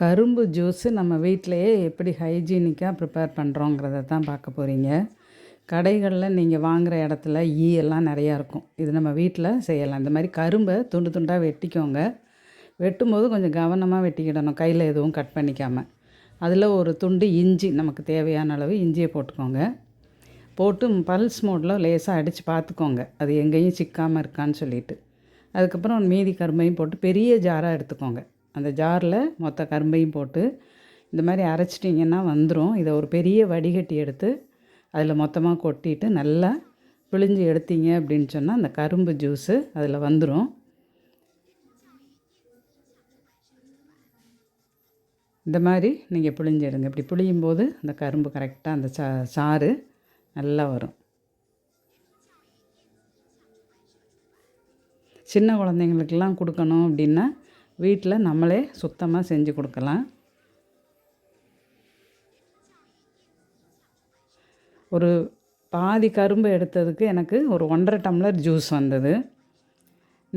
கரும்பு ஜூஸு நம்ம வீட்டிலையே எப்படி ஹைஜீனிக்காக ப்ரிப்பேர் பண்ணுறோங்கிறத தான் பார்க்க போகிறீங்க. கடைகளில் நீங்கள் வாங்குகிற இடத்துல எல்லாம் நிறையா இருக்கும். இது நம்ம வீட்டில் செய்யலாம். இந்த மாதிரி கரும்பை துண்டு துண்டாக வெட்டிக்கோங்க. வெட்டும்போது கொஞ்சம் கவனமாக வெட்டிக்கிடணும், கையில் எதுவும் கட் பண்ணிக்காமல். அதில் ஒரு துண்டு இஞ்சி, நமக்கு தேவையான அளவு இஞ்சியை போட்டுக்கோங்க. போட்டு பல்ஸ் மோடில் லேசாக அடித்து பார்த்துக்கோங்க, அது எங்கேயும் சிக்காமல் இருக்கான்னு சொல்லிவிட்டு. அதுக்கப்புறம் மீதி கரும்பையும் போட்டு பெரிய ஜாராக எடுத்துக்கோங்க. அந்த ஜாரில் மொத்த கரும்பையும் போட்டு இந்த மாதிரி அரைச்சிட்டிங்கன்னா வந்துடும். இதை ஒரு பெரிய வடிகட்டி எடுத்து அதில் மொத்தமாக கொட்டிட்டு நல்லா பிழிஞ்சு எடுத்தீங்க அப்படின்னு சொன்னால் அந்த கரும்பு ஜூஸு அதில் வந்துடும். இந்த மாதிரி நீங்கள் பிழிஞ்சு எடுங்க. இப்படி பிழியும் போது அந்த கரும்பு கரெக்டாக அந்த சாறு நல்லா வரும். சின்ன குழந்தைங்களுக்கெல்லாம் கொடுக்கணும் அப்படின்னா வீட்டில் நம்மளே சுத்தமாக செஞ்சு கொடுக்கலாம். ஒரு பாதி கரும்பு எடுத்ததுக்கு எனக்கு ஒரு 1.5 டம்ளர் ஜூஸ் வந்தது.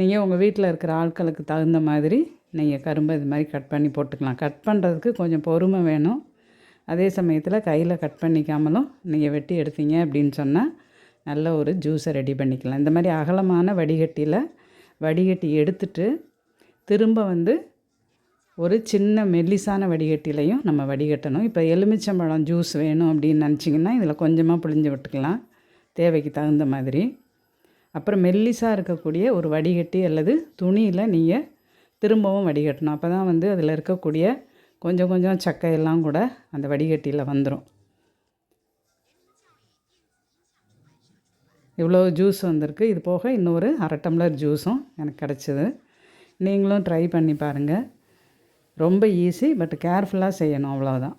நீங்கள் உங்கள் வீட்டில் இருக்கிற ஆட்களுக்கு தகுந்த மாதிரி நீங்கள் கரும்பை இது மாதிரி கட் பண்ணி போட்டுக்கலாம். கட் பண்ணுறதுக்கு கொஞ்சம் பொறுமை வேணும். அதே சமயத்தில் கையில் கட் பண்ணிக்காமலும் நீங்கள் வெட்டி எடுத்தீங்க அப்படின்னு சொன்னால் நல்ல ஒரு ஜூஸை ரெடி பண்ணிக்கலாம். இந்த மாதிரி அகலமான வடிகட்டியில் வடிகட்டி எடுத்துட்டு திரும்ப ஒரு சின்ன மெல்லிசான வடிகட்டிலையும் நம்ம வடிகட்டணும். இப்போ எலுமிச்சம்பழம் ஜூஸ் வேணும் அப்படின்னு நினச்சிங்கன்னா இதில் கொஞ்சமாக பிழிஞ்சு விட்டுக்கலாம், தேவைக்கு தகுந்த மாதிரி. அப்புறம் மெல்லிசாக இருக்கக்கூடிய ஒரு வடிகட்டி அல்லது துணியில் நீங்கள் திரும்பவும் வடிகட்டணும். அப்போ தான் அதில் இருக்கக்கூடிய கொஞ்சம் கொஞ்சம் சக்கையெல்லாம் கூட அந்த வடிகட்டியில் வந்துடும். இவ்வளோ ஜூஸ் வந்திருக்கு. இது போக இன்னொரு 1/2 டம்ளர் ஜூஸும் எனக்கு கிடச்சிது. நீங்களும் ட்ரை பண்ணி பாருங்கள். ரொம்ப ஈஸி, பட் கேர்ஃபுல்லாக செய்யணும், அவ்வளோதான்.